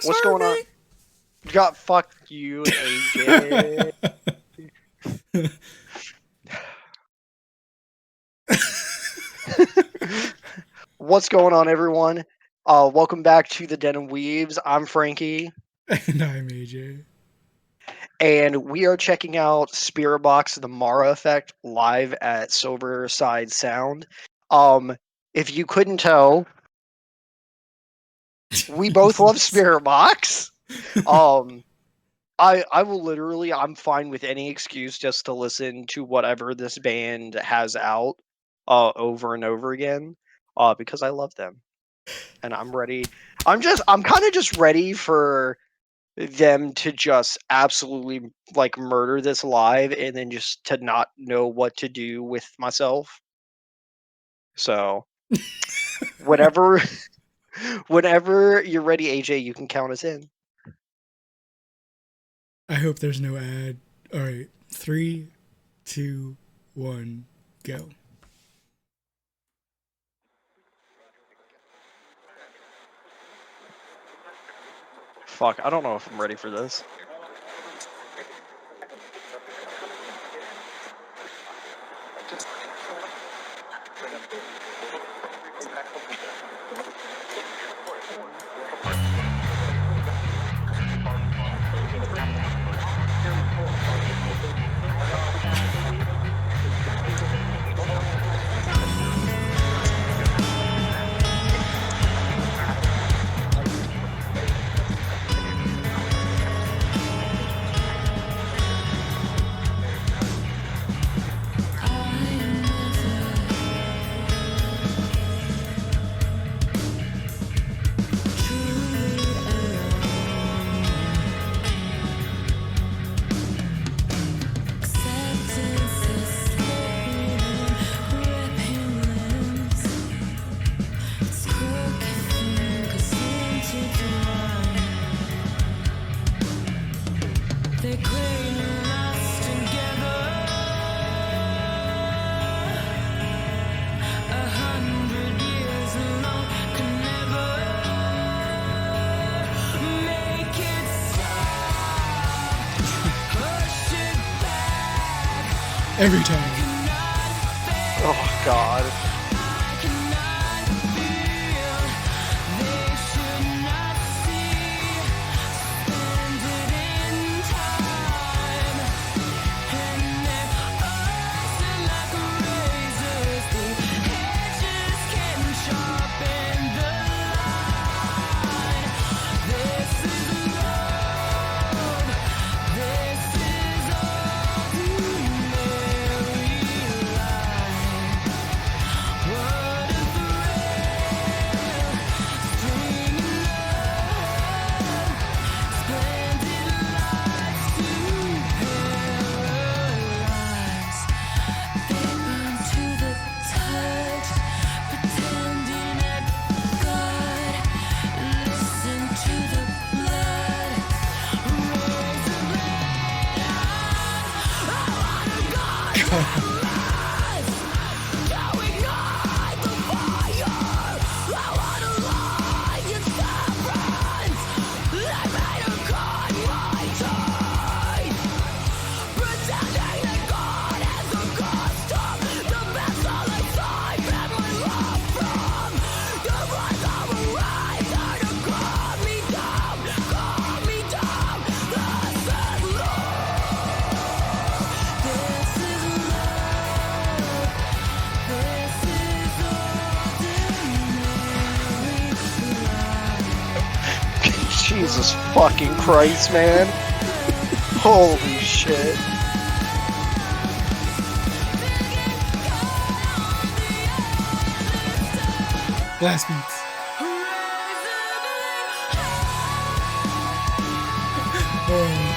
Don't What's start going on? me. God, fuck you, AJ. What's going on, everyone? Welcome back to the Den of Weaves. I'm Frankie, And I'm AJ. and we are checking out Spiritbox: The Mara Effect live at Silverside Sound. Um, if you couldn't tell, we both love Spiritbox. Um, I will literally, I'm fine with any excuse just to listen to whatever this band has out, over and over again, because I love them. And I'm ready. I'm kind of just ready for them to just absolutely like murder this live and then just to not know what to do with myself. So, whatever, whenever you're ready, AJ, you can count us in. I hope there's no ad. All right, 3, 2, 1, go. Fuck, I don't know if I'm ready for this. Every time. Oh, God. Jesus fucking Christ, man. Holy shit. Blast beats. Oh.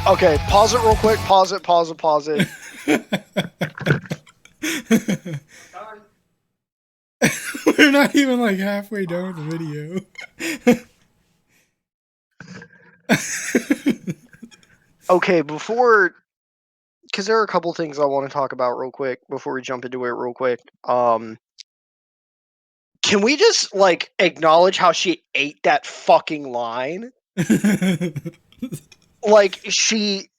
Okay, pause it real quick. Pause it, pause it, pause it. We're not even like halfway done with the video. Okay, because there are a couple things I want to talk about real quick before we jump into it real quick. Can we just like acknowledge how she ate that fucking line? Like she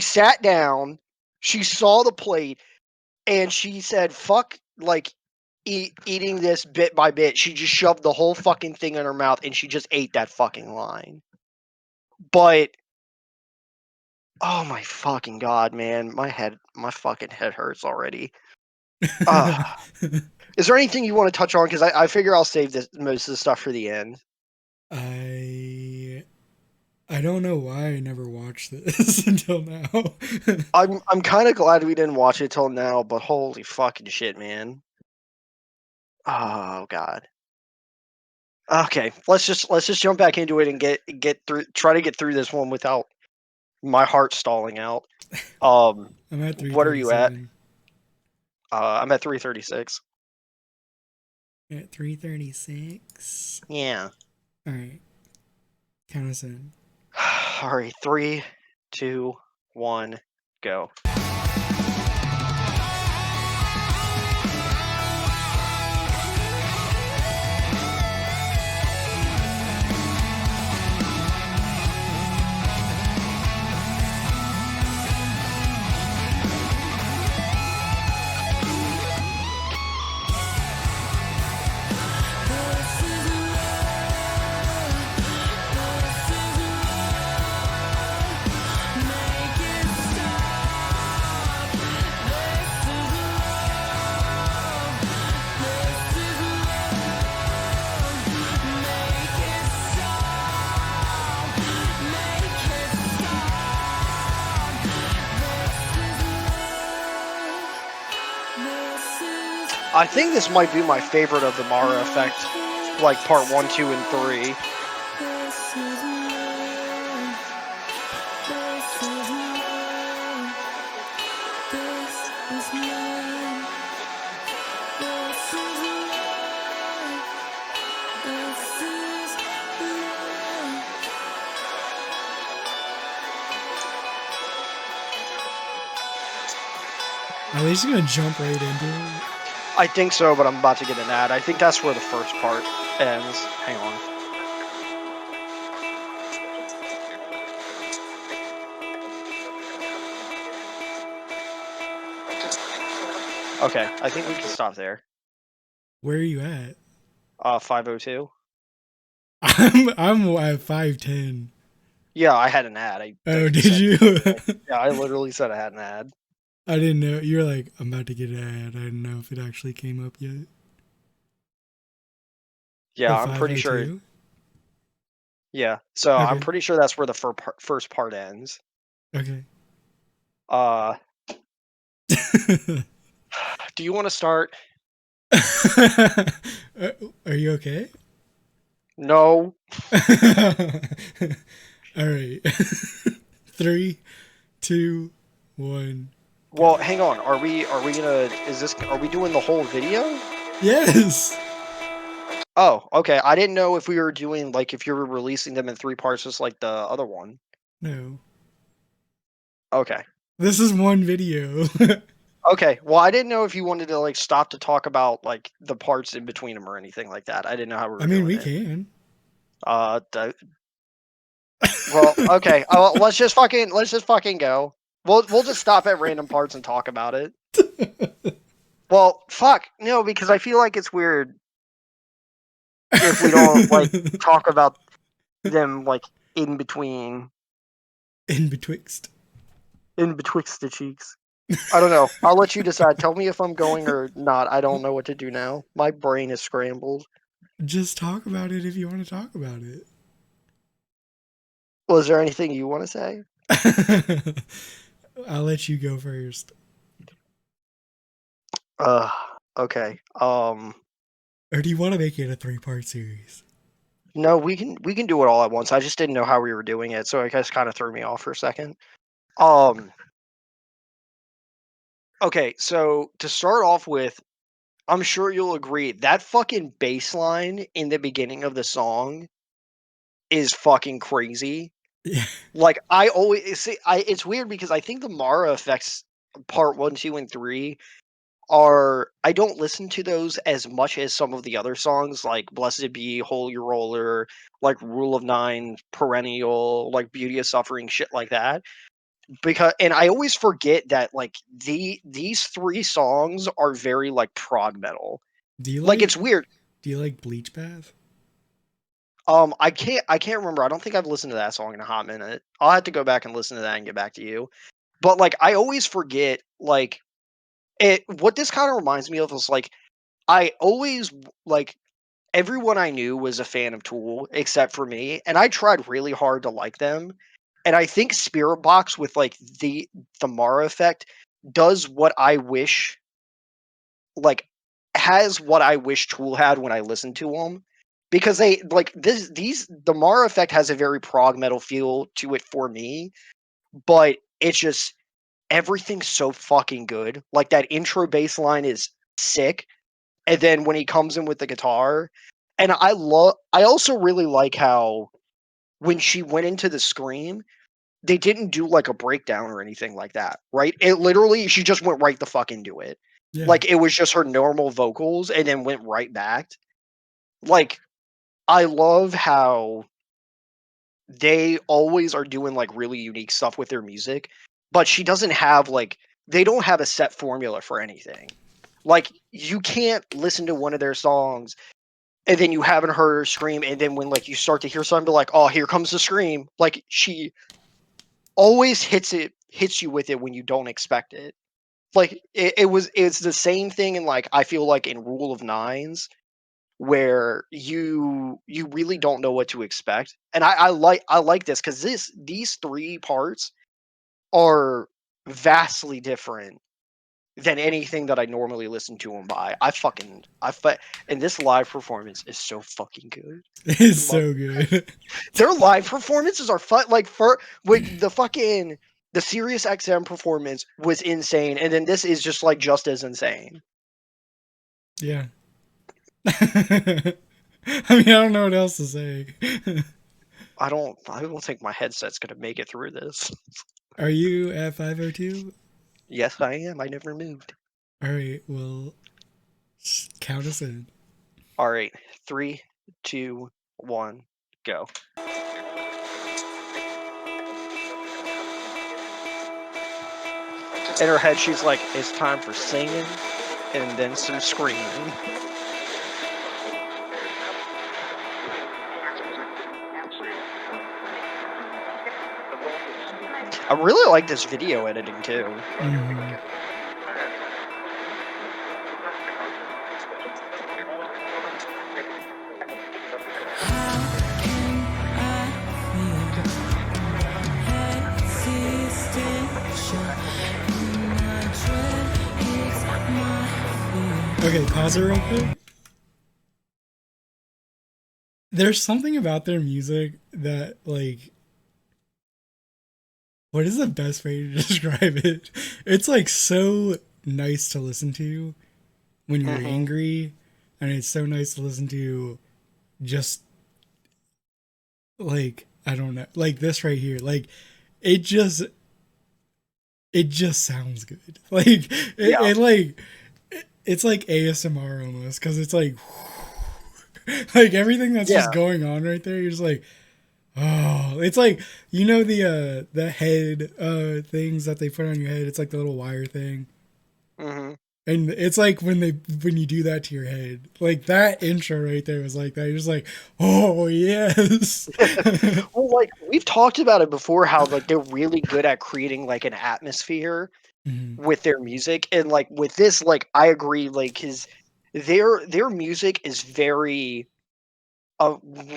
sat down, she saw the plate, and she said, "Fuck!" Like eating this bit by bit. She just shoved the whole fucking thing in her mouth, and she just ate that fucking line. But oh my fucking god, man, my fucking head hurts already. Is there anything you want to touch on? Because I figure I'll save most of the stuff for the end. I I don't know why I never watched this until now. I'm kind of glad we didn't watch it till now, but holy fucking shit, man. Oh god. Okay, let's just jump back into it and get through. Try to get through this one without my heart stalling out. I'm at What are you at? 337. I'm at 336. At 336. Yeah. All right, count us in. All right, 3, 2, 1, go. I think this might be my favorite of the Mara effect, like part 1, 2, and 3. Are they just gonna jump right into it? I think so, but I'm about to get an ad. I think that's where the first part ends. Hang on. Okay, I think we can stop there. Where are you at? 502. I'm at 510. Yeah, I had an ad. I Oh, did said, you? yeah, I literally said I had an ad. I didn't know. You were like, I'm about to get an ad. I didn't know if it actually came up yet. Yeah, Oh, I'm pretty sure. 502? Yeah, so I'm Okay. pretty sure that's where the first part ends. Okay. Uh, do you want to start? Are you okay? No. All right. Three, two, one, go. Well, hang on. Are we gonna? Are we doing the whole video? Yes. Oh, okay. I didn't know if we were doing like if you were releasing them in 3 parts, just like the other one. No. Okay. This is one video. Okay. Well, I didn't know if you wanted to like stop to talk about like the parts in between them or anything like that. I didn't know how we I were mean, doing we it. can. Uh, d- well, okay. Let's just fucking go. We'll just stop at random parts and talk about it. Well, fuck no, because I feel like it's weird if we don't like talk about them like in between, In betwixt. in betwixt the cheeks. I don't know. I'll let you decide. Tell me if I'm going or not. I don't know what to do now. My brain is scrambled. Just talk about it if you want to talk about it. Was there anything you want to say? I'll let you go first. Uh, okay. Or do you want to make it a 3-part series? No, we can do it all at once. I just didn't know how we were doing it, so I guess kind of threw me off for a second. Um, okay, so to start off with, I'm sure you'll agree that fucking bass line in the beginning of the song is fucking crazy. Yeah. Like I always see, it's weird because I think the Mara effects part 1, 2, and 3 are I don't listen to those as much as some of the other songs like Blessed Be, Holy Roller, like Rule of Nine, Perennial, like Beauty of Suffering, shit like that. Because and I always forget that like these three songs are very like prog metal. Do you Like like it's weird. Bleach Bath? I can't remember. I don't think I've listened to that song in a hot minute. I'll have to go back and listen to that and get back to you. But like I always forget like it what this kind of reminds me of is like I always like everyone I knew was a fan of Tool except for me, and I tried really hard to like them. And I think Spiritbox with like the Mara effect does what I wish like has what I wish Tool had when I listened to them. Because they like these the Mara effect has a very prog metal feel to it for me, but it's just everything's so fucking good. Like that intro bass line is sick, and then when he comes in with the guitar, and I also really like how when she went into the scream, they didn't do like a breakdown or anything like that, right? It literally she just went right the fuck into it. Yeah. Like it was just her normal vocals and then went right back. Like I love how they always are doing like really unique stuff with their music, but she doesn't have like they don't have a set formula for anything. Like you can't listen to one of their songs and then you haven't heard her scream, and then when like you start to hear something be like, oh, here comes the scream. Like she always hits you with it when you don't expect it. Like it's the same thing in like I feel like in Rule of Nines where you really don't know what to expect. And I like this because these three parts are vastly different than anything that I normally listen to them by. And this live performance is so fucking good. It's I love so good. their live performances are fun. Like for with the fucking the Sirius XM performance was insane, and then this is just like just as insane. Yeah. I mean, I don't know what else to say. I don't think my headset's gonna make it through this. Are you at 502? Yes, I am. I never moved. All right, well, count us in. All right, three, two, one, go. In her head, she's like, "It's time for singing, and then some screaming." I really like this video editing too. Mm-hmm. Okay, pause it real quick. There's something about their music that, like, what is the best way to describe it? It's like so nice to listen to when you're Hmm. angry, and it's so nice to listen to just like, I don't know, like this right here. Like, it just it just sounds good. Like Yeah, it's like ASMR almost because it's like like everything that's yeah. just going on right there. You're just like, oh, it's like the head things that they put on your head. It's like the little wire thing, Hmm. and it's like when you do that to your head, like that intro right there was like that. You're just like, oh yes. Well, like we've talked about it before, how like they're really good at creating like an atmosphere Mhm. with their music, and like with this, like I agree, like his their music is very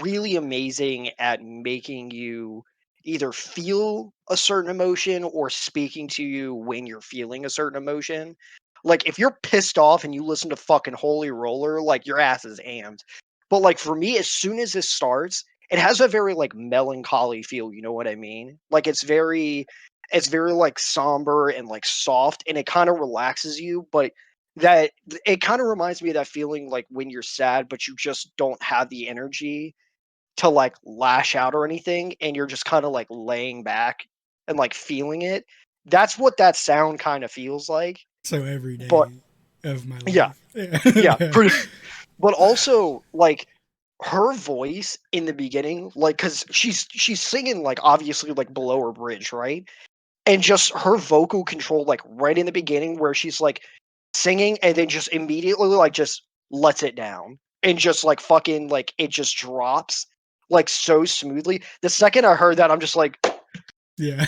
really amazing at making you either feel a certain emotion or speaking to you when you're feeling a certain emotion. Like if you're pissed off and you listen to fucking Holy Roller, like your ass is amped. But like for me, as soon as this starts, it has a very like melancholy feel, you know what I mean? Like it's very like somber and like soft, and it kind of relaxes you, but that it kind of reminds me of that feeling like when you're sad but you just don't have the energy to like lash out or anything, and you're just kind of like laying back and like feeling it. That's what that sound kind of feels like. So every But day of my yeah, life. Yeah. yeah, Yeah. pretty. But also like her voice in the beginning, like because she's singing like obviously like below her bridge, right? And just her vocal control, like right in the beginning, where she's like singing and then just immediately like just lets it down and just like fucking like it just drops like so smoothly. The second I heard that, I'm just like, Yeah.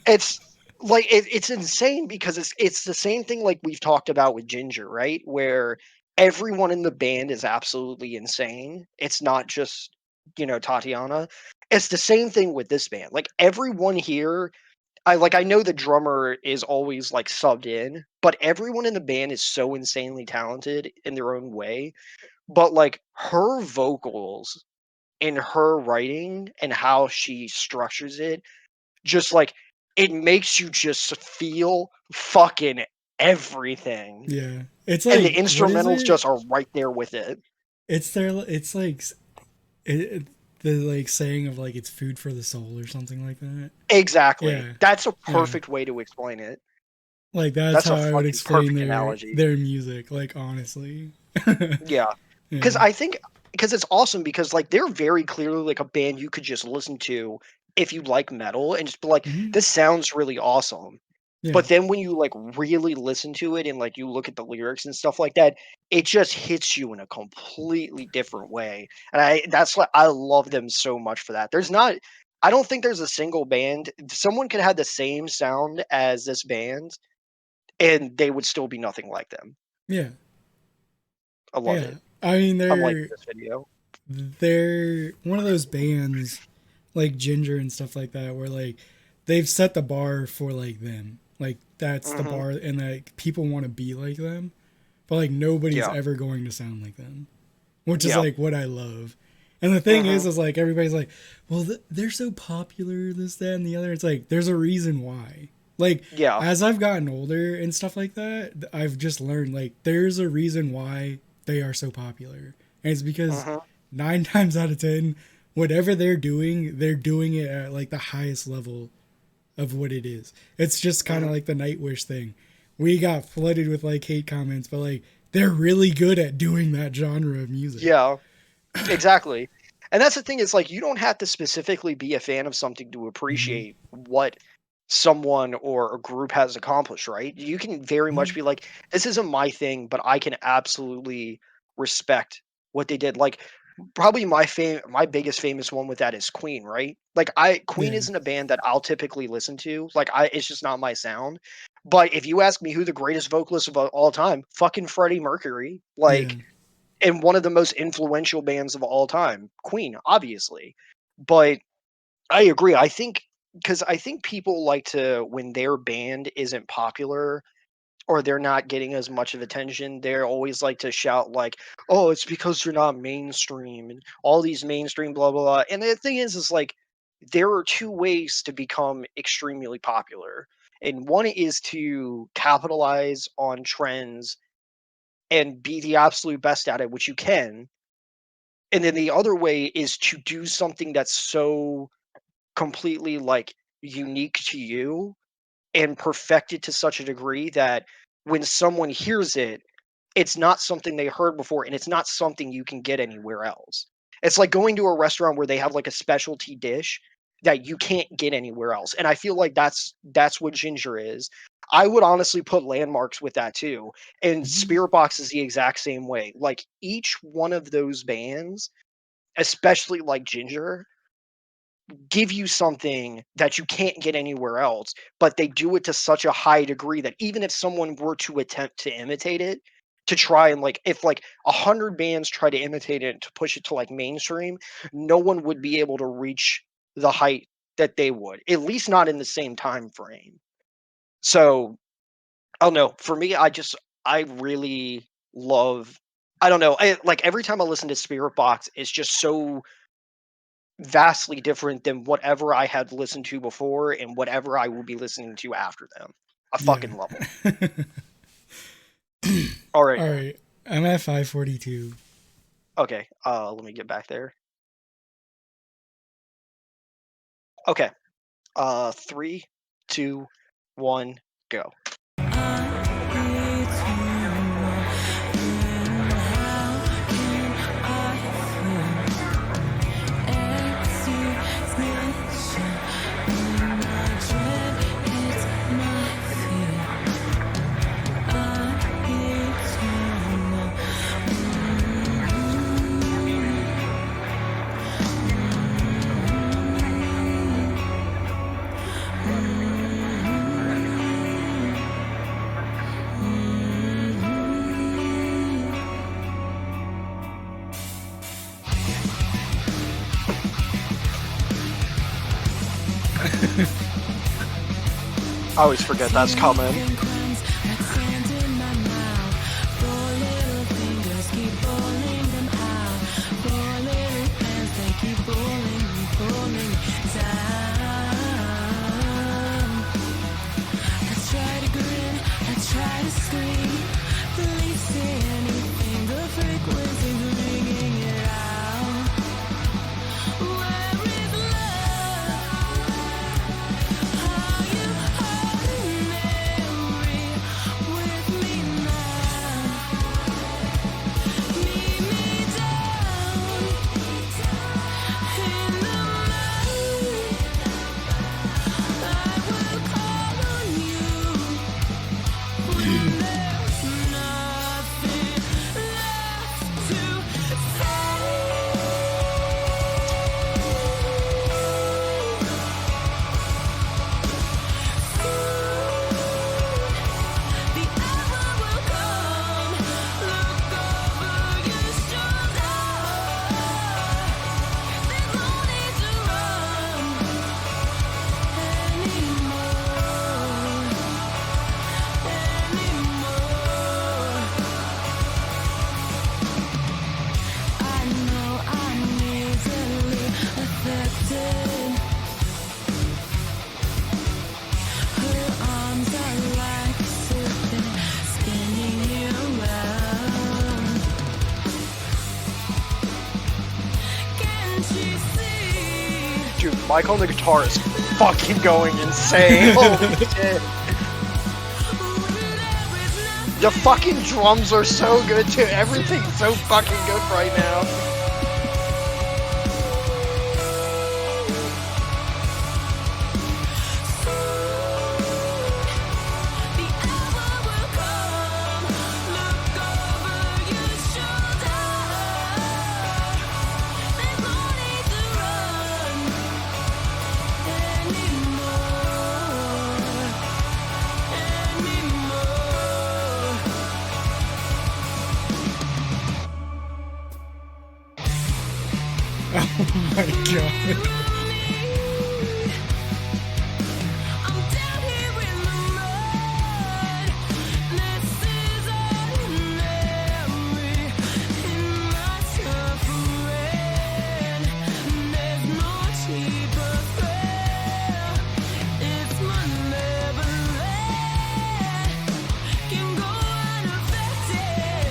it's like it's insane because it's the same thing like we've talked about with Ginger, right? Where everyone in the band is absolutely insane. It's not just Tatiana. It's the same thing with this band. Like everyone here, I know the drummer is always like subbed in, but everyone in the band is so insanely talented in their own way. But like her vocals and her writing and how she structures it, just like it makes you just feel fucking everything. Yeah. It's And the like, what is instrumentals it? just are right there with it. It's like the like saying of like it's food for the soul or something like that. Exactly. Yeah. That's a Yeah. perfect way to explain it. Like that's That's how a I would fucking explain perfect their analogy. their music, like honestly. Yeah. Because Yeah. I think because it's awesome because like they're very clearly like a band you could just listen to if you like metal and just be like, Hmm. this sounds really awesome. Yeah. But then when you like really listen to it and like you look at the lyrics and stuff like that, it just hits you in a completely different way. And that's what I love them so much for that. I don't think there's a single band someone could have the same sound as this band and they would still be nothing like them. Yeah. I love Yeah. it. I mean I'm liking they're this video. they're one of those bands like Ginger and stuff like that where like they've set the bar for like them. Like that's the Hmm. bar and like people want to be like them, but like nobody's Yeah. ever going to sound like them, which is Yeah. like what I love. And the thing Mhm. is like everybody's like, well, they're so popular, this, that, and the other. It's like there's a reason why. Like Yeah. as I've gotten older and stuff like that, I've just learned like there's a reason why they are so popular, and it's because Mhm. 9 times out of 10, whatever they're doing it at like the highest level of what it is. It's just kind of Mhm. like the Nightwish thing. We got flooded with like hate comments, but like they're really good at doing that genre of music. Yeah. Exactly. And that's the thing is like you don't have to specifically be a fan of something to Mm-hmm. appreciate what someone or a group has accomplished, right? You can very much Mm-hmm. be like, this isn't my thing, but I can absolutely respect what they did. Like probably my biggest famous one with that is Queen, right? Like Queen Yeah, isn't a band that I'll typically listen to. Like it's just not my sound. But if you ask me who the greatest vocalist of all time, fucking Freddie Mercury. yeah, Like and one of the most influential bands of all time, Queen, obviously. But I agree. I think because I think people like to when their band isn't popular or they're not getting as much of attention, they're always like to shout like, "Oh, it's because you're not mainstream," and all these mainstream blah blah blah. And the thing is like there are two ways to become extremely popular. And one is to capitalize on trends and be the absolute best at it, which you can. And then the other way is to do something that's so completely like unique to you and perfect it to such a degree that when someone hears it, it's not something they heard before and it's not something you can get anywhere else. It's like going to a restaurant where they have like a specialty dish that you can't get anywhere else. And I feel like that's what Ginger is. I would honestly put Landmarks with that too. And mm-hmm. Spiritbox is the exact same way. Like each one of those bands, especially like Ginger, give you something that you can't get anywhere else, but they do it to such a high degree that even if someone were to attempt to imitate it, to try and like if like 100 bands try to imitate it to push it to like mainstream, no one would be able to reach the height that they would, at least not in the same time frame. So I don't know. For me, I really love. I don't know. Like every time I listen to Spirit Box, it's just so vastly different than whatever I had listened to before and whatever I will be listening to after them. I Yeah. fucking love them. All right. All right, I'm at 542. Okay. Let me get back there. Okay. 3, 2, 1, go. I always forget that's coming. Dude, Mike on the guitar is fucking going insane. Holy shit. The fucking drums are so good too. Everything's so fucking good right now. Oh my god.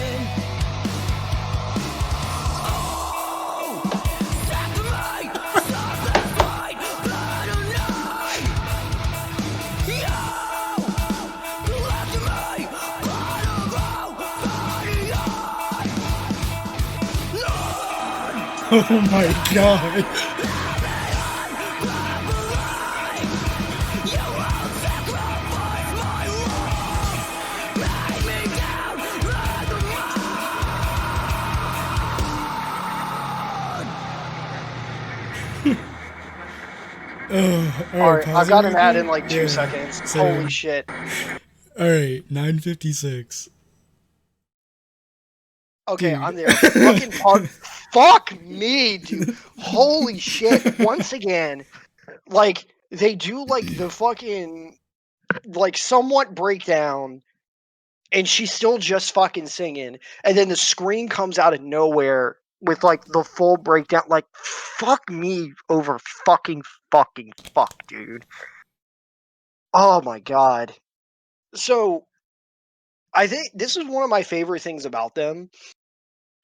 Oh my god. Alright, I got an ad in quick. like 2 seconds. Same. Holy shit. Alright, 9:56. Okay, Dude. I'm there. Fucking fuck me, dude. Holy shit. Once again, like, they do like the fucking like somewhat breakdown, and she's still just fucking singing, and then the screen comes out of nowhere with like the full breakdown. Like, fuck me over fuck, dude. Oh my god. So I think this is one of my favorite things about them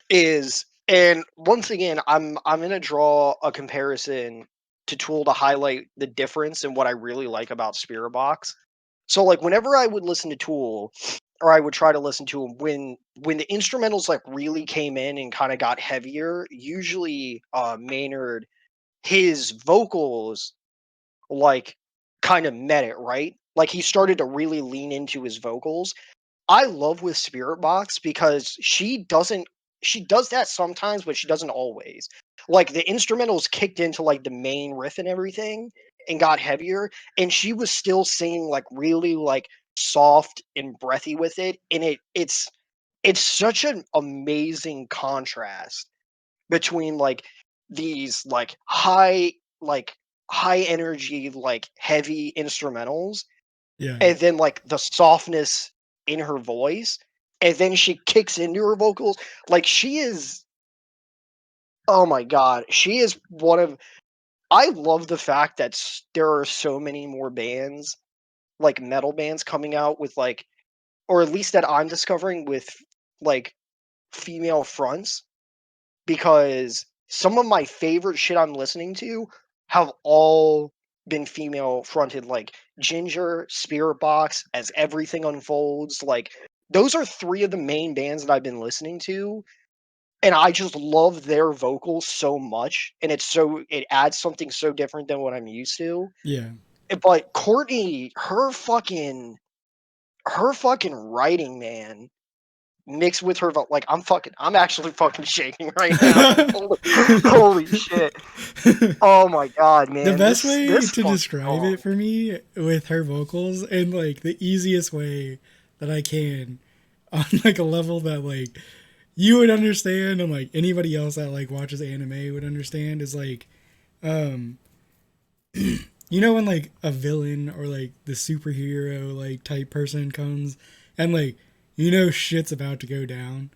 is, and once again, I'm gonna draw a comparison to Tool to highlight the difference and what I really like about Spiritbox. So like whenever I would listen to Tool, or I would try to listen to him when the instrumentals like really came in and kind of got heavier, usually Maynard, his vocals like kind of met it, right? Like he started to really lean into his vocals. I love with Spirit Box because she does that sometimes, but she doesn't always. Like the instrumentals kicked into like the main riff and everything and got heavier, and she was still singing like really like soft and breathy with it, and it's such an amazing contrast between these like high energy like heavy instrumentals Yeah. and then like the softness in her voice and then she kicks into her vocals like she is, oh my god, she is one of, I love the fact that there are so many more bands, like metal bands coming out with like, or at least that I'm discovering with like female fronts, because some of my favorite shit I'm listening to have all been female fronted, like Ginger, Spirit Box, As Everything Unfolds. Like those are three of the main bands that I've been listening to, and I just love their vocals so much, and it adds something so different than what I'm used to. Yeah. But Courtney, her fucking writing, man, mixed with her like I'm actually fucking shaking right now. Holy, holy shit. Oh my god, The man. best way This to fucking describe song. it for me with her vocals, and like the easiest way that I can, on like a level that like you would understand and like anybody else that like watches anime would understand, is like um you know when like a villain or like the superhero like type person comes and like shit's about to go down,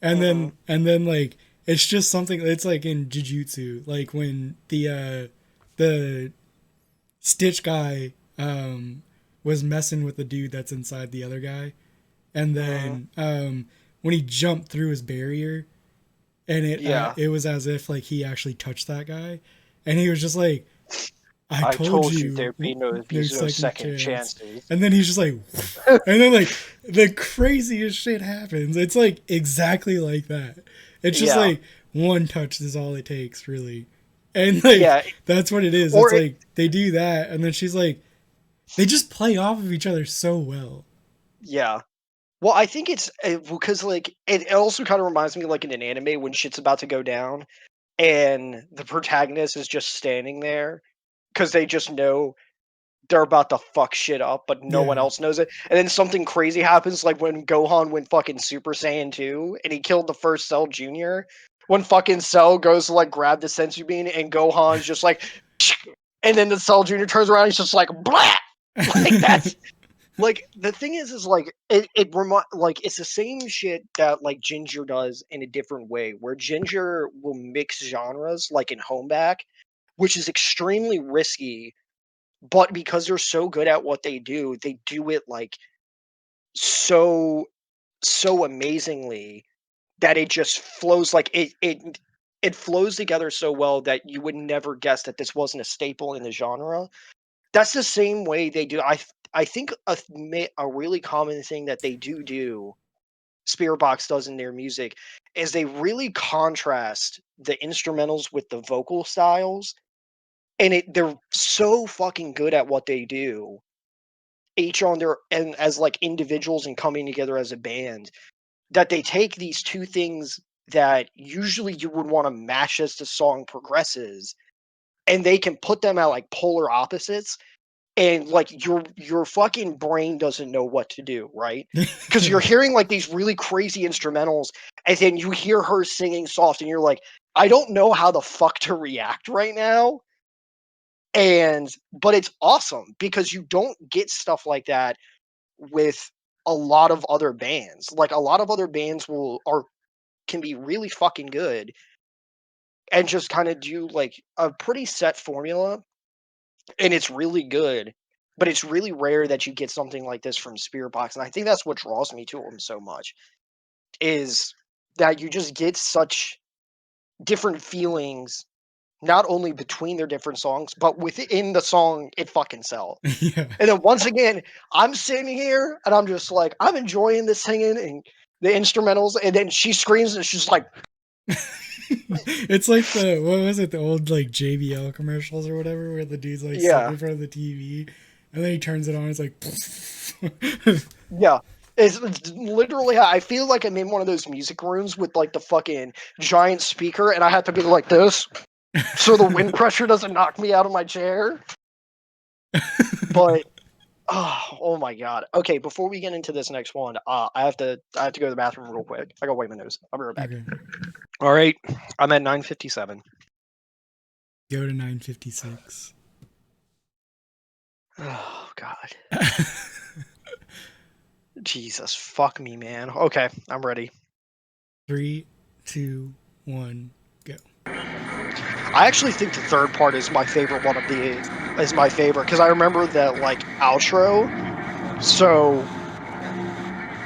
Mhm. and then like it's just something, it's like in jujutsu, like when the Stitch guy was messing with the dude that's inside the other guy, and Mhm. then when he jumped through his barrier, and Yeah. it was as if like he actually touched that guy, and he was just like, "I I told told you you, there'd be no no second second chance," chances. and then he's just like, and then like the craziest shit happens. It's like exactly like that. It's just Yeah. like one touch is all it takes, really, and like Yeah. that's what it is. It's Or it, like they do that, and then she's like, they just play off of each other so well. yeah. Well, I think it's because like it also kind of reminds me like in an anime when shit's about to go down and the protagonist is just standing there because they just know they're about to fuck shit up, but no one Yeah. else knows it. And then something crazy happens, like when Gohan went fucking Super Saiyan 2 and he killed the first Cell Jr. When fucking Cell goes to like grab the sensu bean and Gohan's just like, and then the Cell Jr. turns around, he's just like, blah! Like that's like the thing is like like it's the same shit that like Ginger does in a different way, where Ginger will mix genres like in Homeback, which is extremely risky, but because they're so good at what they do it like so so amazingly that it just flows like it flows together so well that you would never guess that this wasn't a staple in the genre. That's the same way they do. I think a really common thing that they do Spirit Box does in their music is they really contrast the instrumentals with the vocal styles, and they're so fucking good at what they do, each on their and as like individuals and coming together as a band, that they take these two things that usually you would want to match as the song progresses, and they can put them at like polar opposites, and like your fucking brain doesn't know what to do, right? Because you're hearing like these really crazy instrumentals, and then you hear her singing soft, and you're like, I don't know how the fuck to react right now. And but it's awesome because you don't get stuff like that with a lot of other bands. Like a lot of other bands will or can be really fucking good and just kind of do like a pretty set formula, and it's really good. But it's really rare that you get something like this from Spirit Box, and I think that's what draws me to them so much, is that you just get such different feelings not only between their different songs, but within the song it fucking sells. Yeah. And then once again, I'm sitting here and I'm just like, I'm enjoying the singing and the instrumentals, and then she screams and she's like, It's like the what was it, the old like JBL commercials or whatever, where the dude's like sitting yeah, in front of the TV and then he turns it on, it's like yeah. It's literally, I feel like I'm in one of those music rooms with like the fucking giant speaker, and I have to be like this so the wind pressure doesn't knock me out of my chair. But oh my god. Okay, before we get into this next one, I have to go to the bathroom real quick. I gotta wipe my nose. I'll be right back. Okay. All right, I'm at 9:57. Go to 9:56. Oh god. Jesus, fuck me, man. Okay, I'm ready. 3, 2, 1, go. I actually think the third part is my favorite one of the is my favorite because I remember that like outro. So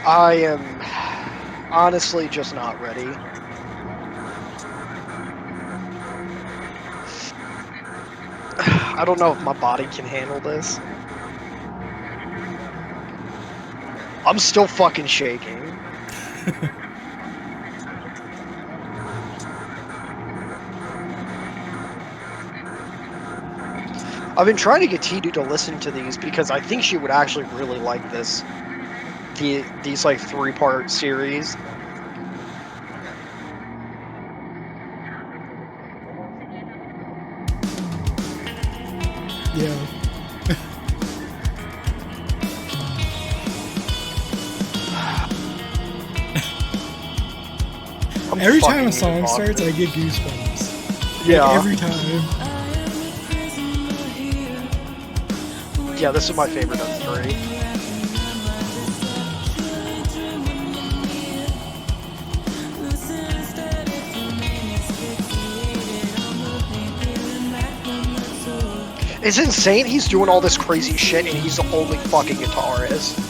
I am honestly just not ready. I don't know if my body can handle this. I'm still fucking shaking. I've been trying to get T2 to listen to these because I think she would actually really like this. These like 3-part series. Yeah. Every time a song starts, I get goosebumps. Yeah. Like, every time. Yeah, this is my favorite of the 3. It's insane he's doing all this crazy shit and he's the only fucking guitarist.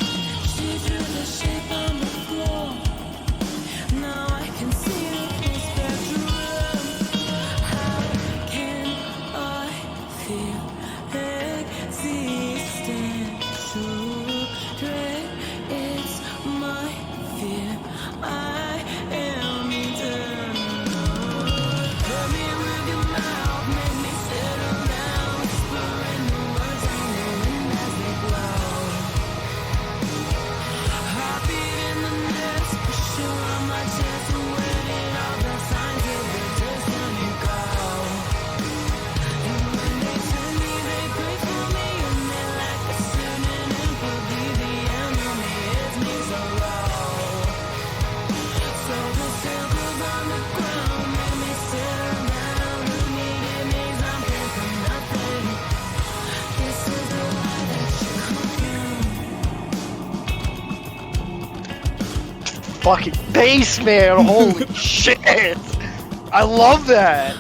Fucking bass, man! Holy shit! I love that!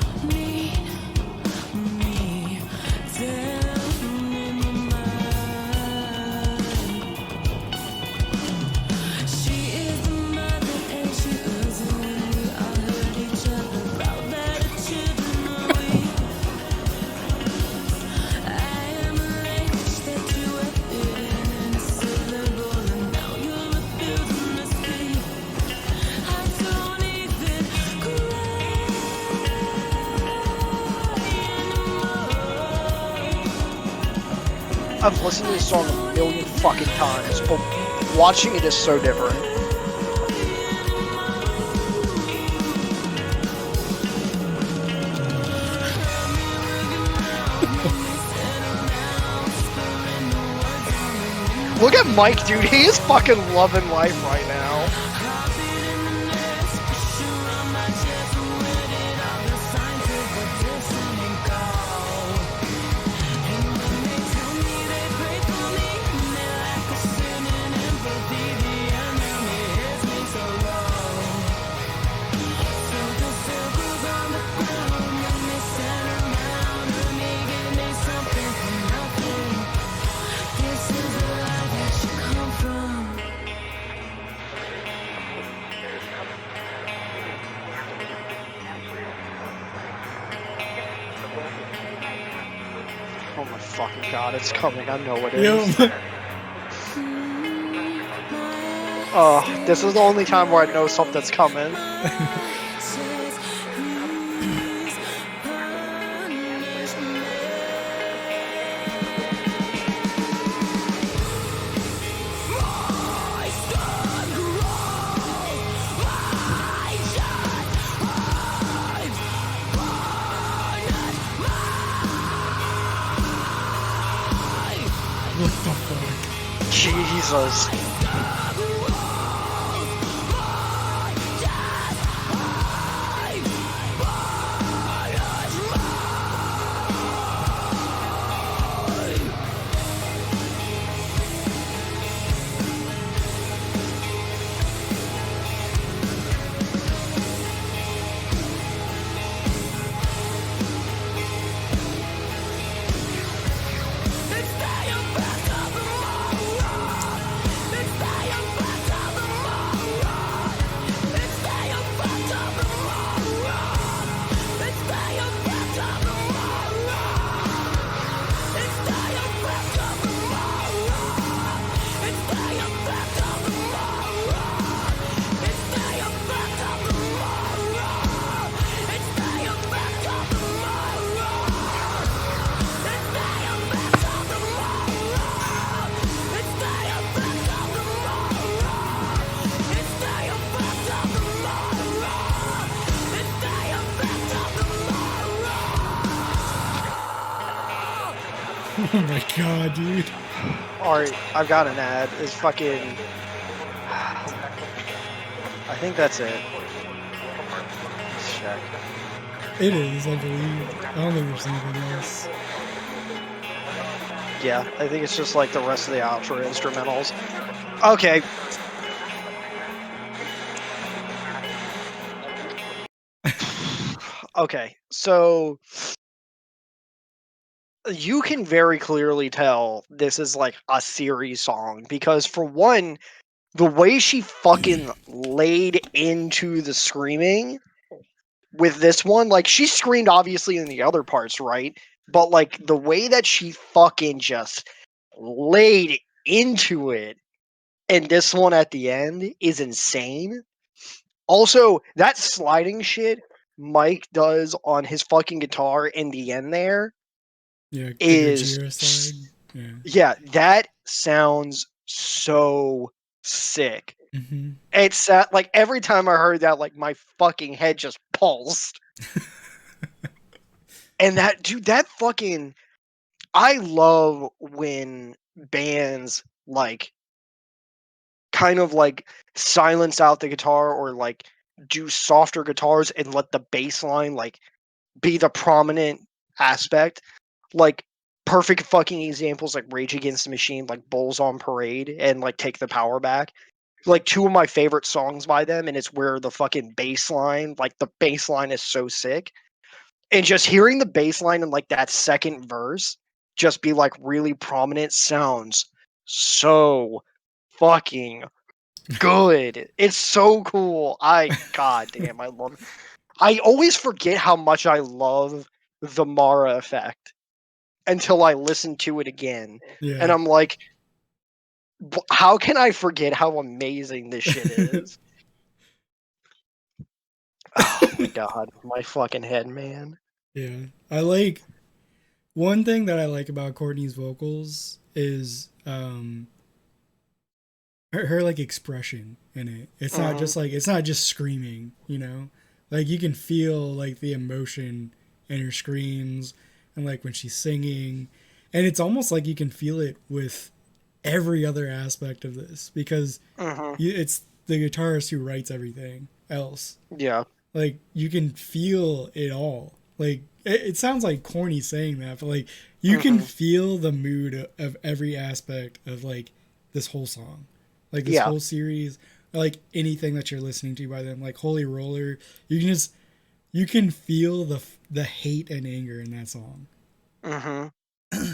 I've listened to this song a million fucking times, but watching it is so different. Look at Mike, dude. He is fucking loving life right now. God, it's coming. I know it is. Yep. This is the only time where I know something's coming. What the fuck? Jesus. Oh my god, dude. Alright, I've got an ad. It's fucking... I think that's it. Let's check. It is, I believe. I don't think there's anything else. Yeah, I think it's just like the rest of the outro instrumentals. Okay. Okay, so you can very clearly tell this is like a series song because for one, the way she fucking laid into the screaming with this one, like she screamed obviously in the other parts, right? But like the way that she fucking just laid into it and this one at the end is insane. Also, that sliding shit Mike does on his fucking guitar in the end there Yeah, the is Gojira slide. Yeah. yeah, that sounds so sick. Mm-hmm. It's like every time I heard that, like my fucking head just pulsed. And that dude, that fucking I love when bands like kind of like silence out the guitar or like do softer guitars and let the bass line like be the prominent aspect. Like perfect fucking examples like Rage Against the Machine, like Bulls on Parade and like Take the Power Back. Like two of my favorite songs by them, and it's where the fucking bass line, like the bass line is so sick. And just hearing the bass line in like that second verse just be like really prominent sounds so fucking good. It's so cool. God damn, I love it. I always forget how much I love the Mara effect until I listen to it again. And Yeah. I'm like, how can I forget how amazing this shit is? Oh my god, my fucking head, man. Yeah. I like one thing that I like about Courtney's vocals is her like expression in it. Mm-hmm. It's not just screaming, you know? Like you can feel like the emotion in her screams and like when she's singing. And it's almost like you can feel it with every other aspect of this because Mm-hmm. it's the guitarist who writes everything else. Yeah. Like you can feel it all. Like it sounds like corny saying that, but like you can Mm-hmm. feel the mood of every aspect of like this whole song, like this Yeah. whole series, or like anything that you're listening to by them. Like Holy Roller, you can feel the hate and anger in that song. Mm-hmm.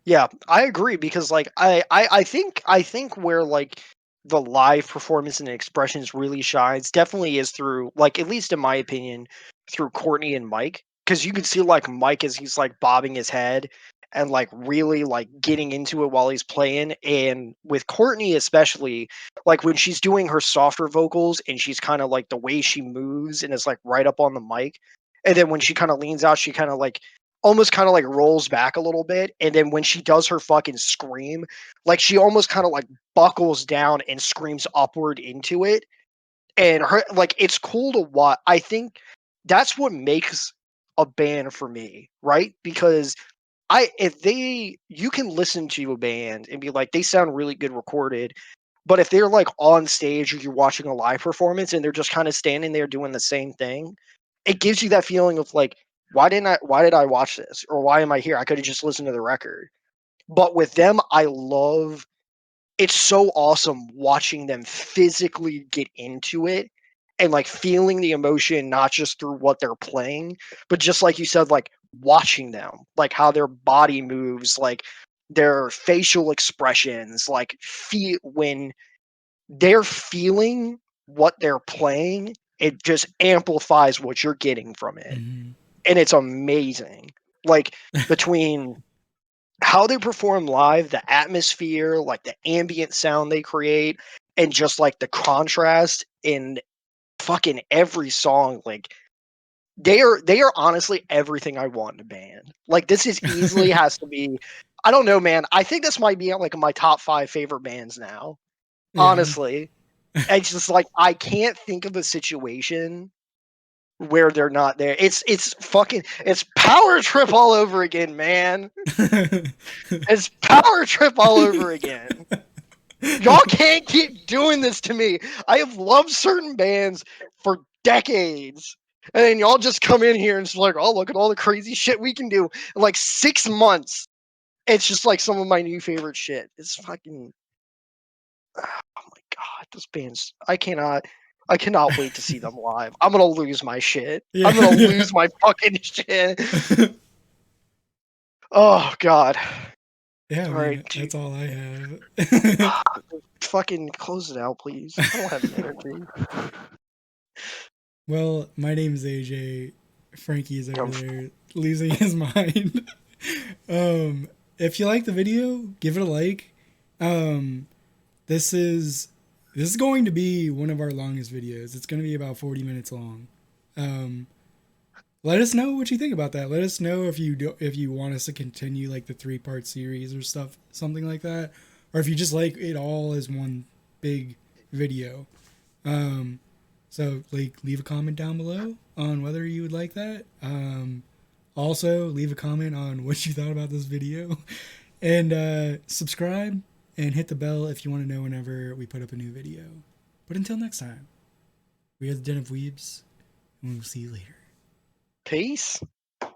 Yeah, I agree because like I think where like the live performance and expressions really shines definitely is through like at least in my opinion through Courtney and Mike because you can see like Mike as he's like bobbing his head and like really like getting into it while he's playing. And with Courtney especially, like when she's doing her softer vocals and she's kind of like the way she moves and is like right up on the mic, and then when she kind of leans out, she kind of like almost kind of like rolls back a little bit, and then when she does her fucking scream, like she almost kind of like buckles down and screams upward into it. And her like it's cool to watch. I think that's what makes a band for me, right? Because I if they you can listen to a band and be like they sound really good recorded, but if they're like on stage or you're watching a live performance and they're just kind of standing there doing the same thing, it gives you that feeling of like why did I watch this, or why am I here? I could have just listened to the record. But with them, I love it's so awesome watching them physically get into it and like feeling the emotion not just through what they're playing, but just like you said, like watching them, like how their body moves, like their facial expressions, like feel when they're feeling what they're playing, it just amplifies what you're getting from it. Mm-hmm. And it's amazing. Like between how they perform live, the atmosphere, like the ambient sound they create, and just like the contrast in fucking every song, like they are honestly everything I want in a band. Like this is easily has to be I don't know, man. I think this might be on like my top 5 favorite bands now. Yeah. Honestly. It's just like I can't think of a situation where they're not there. It's fucking it's Power Trip all over again, man. It's Power Trip all over again. Y'all can't keep doing this to me. I have loved certain bands for decades. And then y'all just come in here and just like, oh, look at all the crazy shit we can do. In like 6 months, it's just like some of my new favorite shit. It's fucking, oh my God, this band's, I cannot wait to see them live. I'm going to lose my shit. Yeah. I'm going to lose my fucking shit. Oh, God. Yeah, I All right, mean, dude. that's all I have. Fucking close it out, please. I don't have the energy. Well, my name's AJ. Frankie's over Um, there losing his mind. um, if you like the video, give it a like. Um, this is this is going to be one of our longest videos. It's going to be about 40 minutes long. Um, let us know what you think about that. Let us know if you want us to continue like the 3-part series or stuff, something like that, or if you just like it all as one big video. Um, so like leave a comment down below on whether you would like that. Also leave a comment on what you thought about this video, and subscribe and hit the bell if you want to know whenever we put up a new video. But until next time, we are the Den of Weebs, and we'll see you later. Peace.